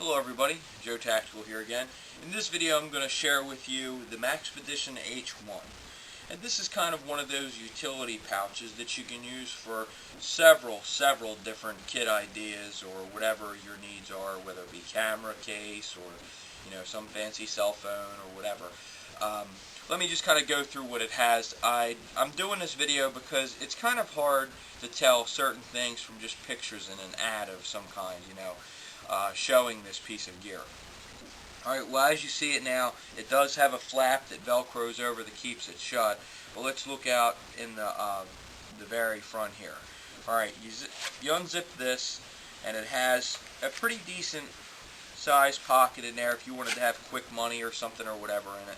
Hello everybody, Joe Tactical here again. In this video I'm going to share with you the Maxpedition H-1. And this is kind of one of those utility pouches that you can use for several different kit ideas or whatever your needs are, whether it be camera case or some fancy cell phone or whatever. Let me just kind of go through what it has. I'm doing this video because it's kind of hard to tell certain things from just pictures in an ad of some kind, showing this piece of gear. Alright, well, as you see it now, it does have a flap that velcros over that keeps it shut. But let's look out in the very front here. Alright, you unzip this, and it has a pretty decent sized pocket in there if you wanted to have quick money or something or whatever in it.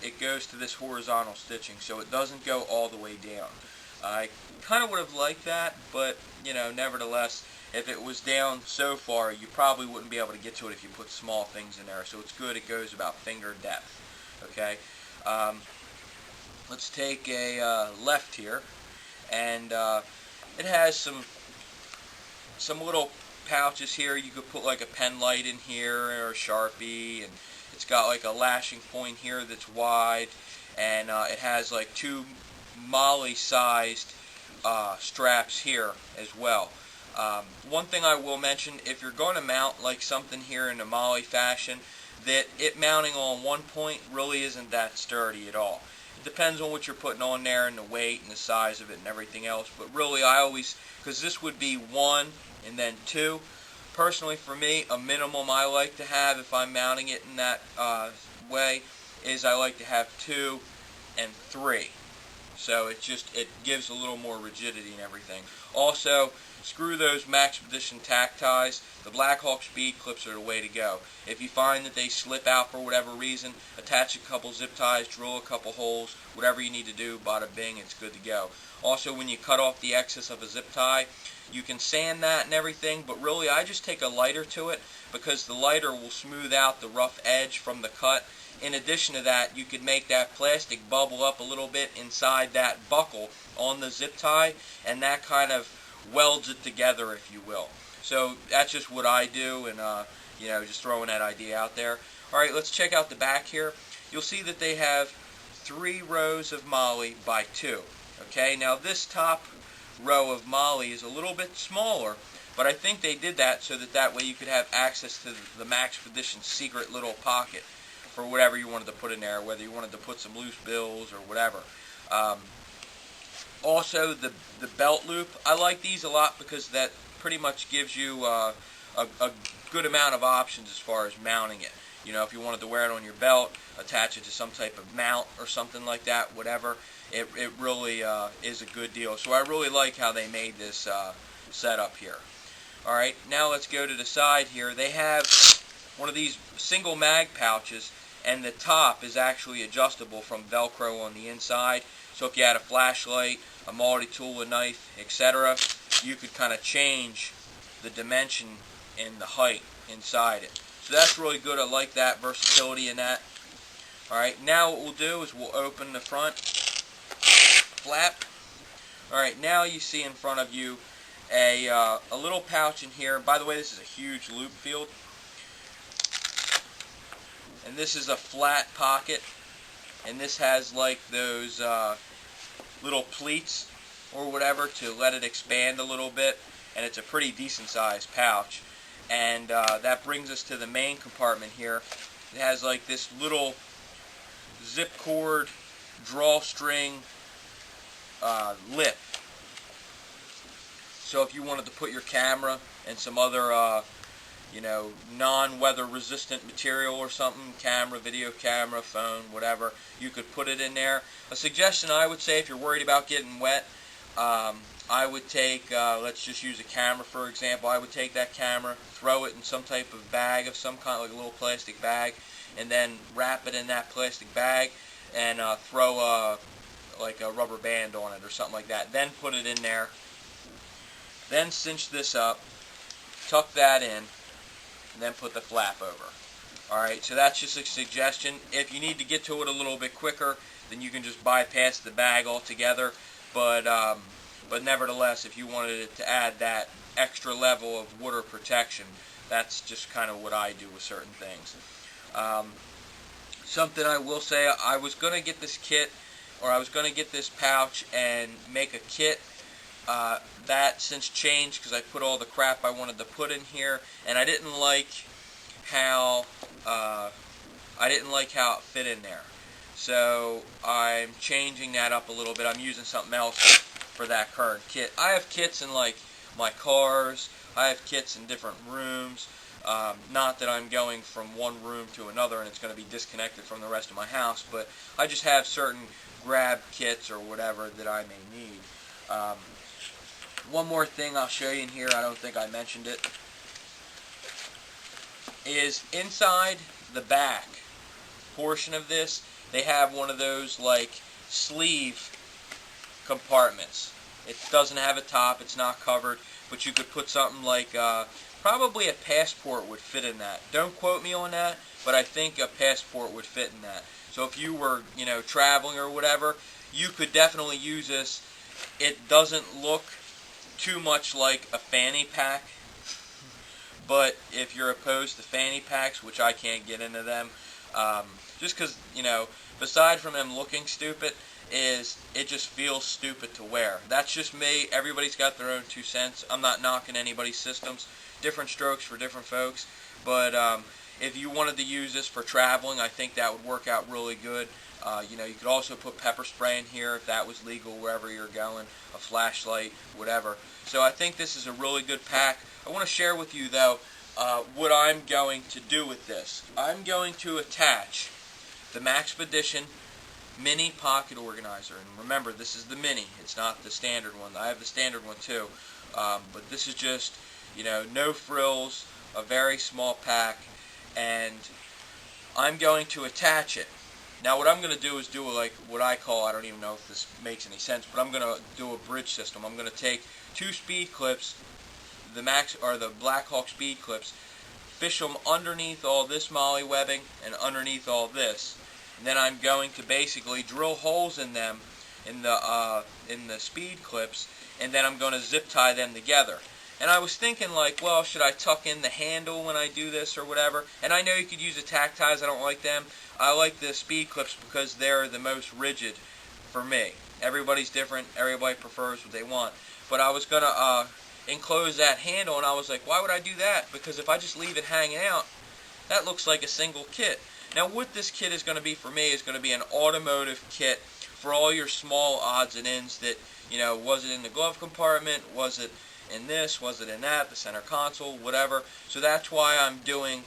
It goes to this horizontal stitching, so it doesn't go all the way down. I kind of would have liked that, but nevertheless, if it was down so far, you probably wouldn't be able to get to it if you put small things in there. So it's good it goes about finger depth. Okay, let's take a left here, and it has some little pouches here. You could put like a pen light in here or a Sharpie, and it's got like a lashing point here that's wide, and it has like two MOLLE sized straps here as well. One thing I will mention, if you're going to mount like something here in a MOLLE fashion, that it mounting on one point really isn't that sturdy at all. It depends on what you're putting on there and the weight and the size of it and everything else, but really I always, because this would be one and then two, personally for me, a minimum I like to have if I'm mounting it in that way is I like to have 2 and 3. So it gives a little more rigidity and everything. Also, screw those Maxpedition tack ties. The Blackhawk speed clips are the way to go. If you find that they slip out for whatever reason, attach a couple zip ties, drill a couple holes, whatever you need to do, bada bing, it's good to go. Also, when you cut off the excess of a zip tie, you can sand that and everything, but really I just take a lighter to it because the lighter will smooth out the rough edge from the cut. In addition to that, you could make that plastic bubble up a little bit inside that buckle on the zip tie, and that kind of welds it together, if you will. So that's just what I do, and just throwing that idea out there. Alright, let's check out the back here. You'll see that they have 3 rows of MOLLE by 2. Okay, now this top row of MOLLE is a little bit smaller, but I think they did that so that way you could have access to the Maxpedition secret little pocket for whatever you wanted to put in there, whether you wanted to put some loose bills or whatever. Also, the belt loop, I like these a lot because that pretty much gives you a good amount of options as far as mounting it. If you wanted to wear it on your belt, attach it to some type of mount or something like that, whatever, it really is a good deal. So I really like how they made this setup here. Alright, now let's go to the side here. They have one of these single mag pouches, and the top is actually adjustable from Velcro on the inside. So if you had a flashlight, a multi-tool, a knife, etc., you could kind of change the dimension and the height inside it. So that's really good. I like that versatility in that. Alright, now what we'll do is we'll open the front flap. Alright, now you see in front of you a little pouch in here. By the way, this is a huge loop field. And this is a flat pocket. And this has like those little pleats or whatever to let it expand a little bit. And it's a pretty decent sized pouch. And that brings us to the main compartment here. It has like this little zip cord drawstring lip. So if you wanted to put your camera and some other non-weather resistant material or something, camera, video camera, phone, whatever, you could put it in there. A suggestion I would say, if you're worried about getting wet, I would take, let's just use a camera for example, I would take that camera, throw it in some type of bag of some kind, like a little plastic bag, and then wrap it in that plastic bag, and throw like a rubber band on it or something like that. Then put it in there. Then cinch this up, tuck that in, and then put the flap over. Alright, so that's just a suggestion. If you need to get to it a little bit quicker, then you can just bypass the bag altogether. But nevertheless, if you wanted it to add that extra level of water protection, That's just kind of what I do with certain things. Something I will say, I was going to get this kit, or I was going to get this pouch and make a kit. That since changed because I put all the crap I wanted to put in here, and I didn't like how it fit in there. So I'm changing that up a little bit. I'm using something else for that current kit. I have kits in like my cars. I have kits in different rooms. Not that I'm going from one room to another and it's going to be disconnected from the rest of my house, but I just have certain grab kits or whatever that I may need. One more thing I'll show you in here, I don't think I mentioned it, is inside the back portion of this, they have one of those like sleeve compartments. It doesn't have a top, it's not covered, but you could put something like, probably a passport would fit in that. Don't quote me on that, but I think a passport would fit in that. So if you were, traveling or whatever, you could definitely use this. It doesn't look too much like a fanny pack, but if you're opposed to fanny packs, which I can't get into them, just because, beside from them looking stupid, it just feels stupid to wear. That's just me. Everybody's got their own 2 cents. I'm not knocking anybody's systems. Different strokes for different folks. But if you wanted to use this for traveling, I think that would work out really good. You could also put pepper spray in here if that was legal wherever you're going, a flashlight, whatever. So I think this is a really good pack. I want to share with you, though, what I'm going to do with this. I'm going to attach the Maxpedition Mini Pocket Organizer. And remember, this is the Mini. It's not the standard one. I have the standard one, too. But this is just, no frills, a very small pack, and I'm going to attach it. Now what I'm going to do is do like what I call, I don't even know if this makes any sense, but I'm going to do a bridge system. I'm going to take 2 speed clips, the Black Hawk speed clips, fish them underneath all this molly webbing and underneath all this. And then I'm going to basically drill holes in them in the speed clips, and then I'm going to zip tie them together. And I was thinking like, well, should I tuck in the handle when I do this or whatever? And I know you could use the tack ties. I don't like them. I like the speed clips because they're the most rigid for me. Everybody's different. Everybody prefers what they want. But I was going to enclose that handle, and I was like, why would I do that? Because if I just leave it hanging out, that looks like a single kit. Now what this kit is going to be for me is going to be an automotive kit for all your small odds and ends that, was it in the glove compartment? Was it in this? Was it in that? The center console? Whatever. So that's why I'm doing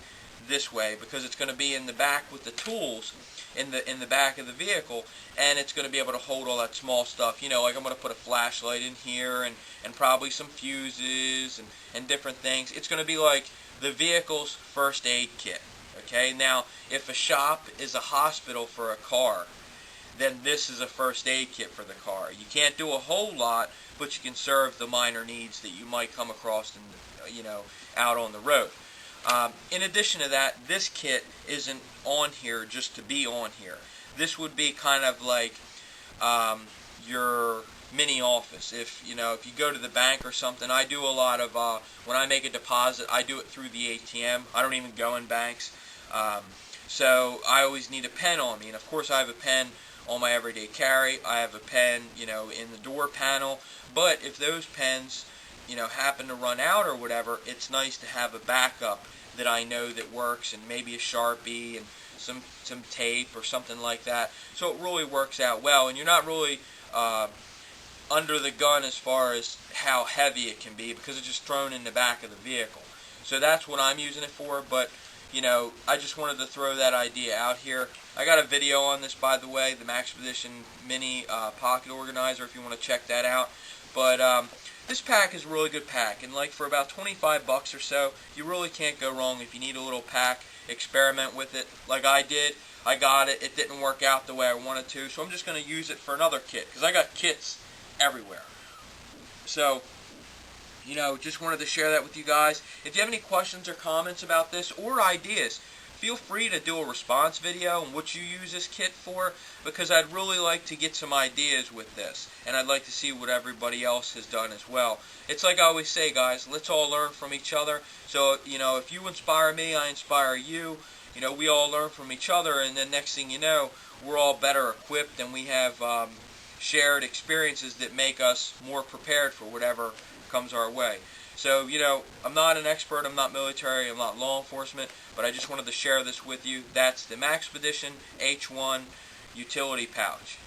this way, because it's going to be in the back with the tools in the back of the vehicle, and it's going to be able to hold all that small stuff. Like I'm going to put a flashlight in here and probably some fuses and different things. It's going to be like the vehicle's first aid kit. Okay, now if a shop is a hospital for a car, then this is a first aid kit for the car. You can't do a whole lot, but you can serve the minor needs that you might come across out on the road. In addition to that, this kit isn't on here just to be on here. This would be kind of like your mini office. If you go to the bank or something, I do a lot of when I make a deposit, I do it through the ATM. I don't even go in banks. So I always need a pen on me, and of course I have a pen on my everyday carry. I have a pen, in the door panel. But if those pens, happen to run out or whatever, it's nice to have a backup that I know that works, and maybe a Sharpie and some tape or something like that. So it really works out well, and you're not really under the gun as far as how heavy it can be, because it's just thrown in the back of the vehicle. So that's what I'm using it for, but I just wanted to throw that idea out here. I got a video on this, by the way, the Maxpedition Mini Pocket Organizer, if you want to check that out. But this pack is a really good pack, and like for about 25 bucks or so, you really can't go wrong if you need a little pack. Experiment with it like I did. I got it. It didn't work out the way I wanted to, so I'm just going to use it for another kit, because I got kits everywhere. So, just wanted to share that with you guys. If you have any questions or comments about this or ideas, feel free to do a response video on what you use this kit for, because I'd really like to get some ideas with this, and I'd like to see what everybody else has done as well. It's like I always say, guys, let's all learn from each other. So, if you inspire me, I inspire you. We all learn from each other, and then next thing you know, we're all better equipped, and we have shared experiences that make us more prepared for whatever comes our way. So, I'm not an expert, I'm not military, I'm not law enforcement, but I just wanted to share this with you. That's the Maxpedition H-1 utility pouch.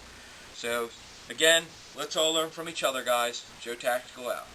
So, again, let's all learn from each other, guys. Joe Tactical out.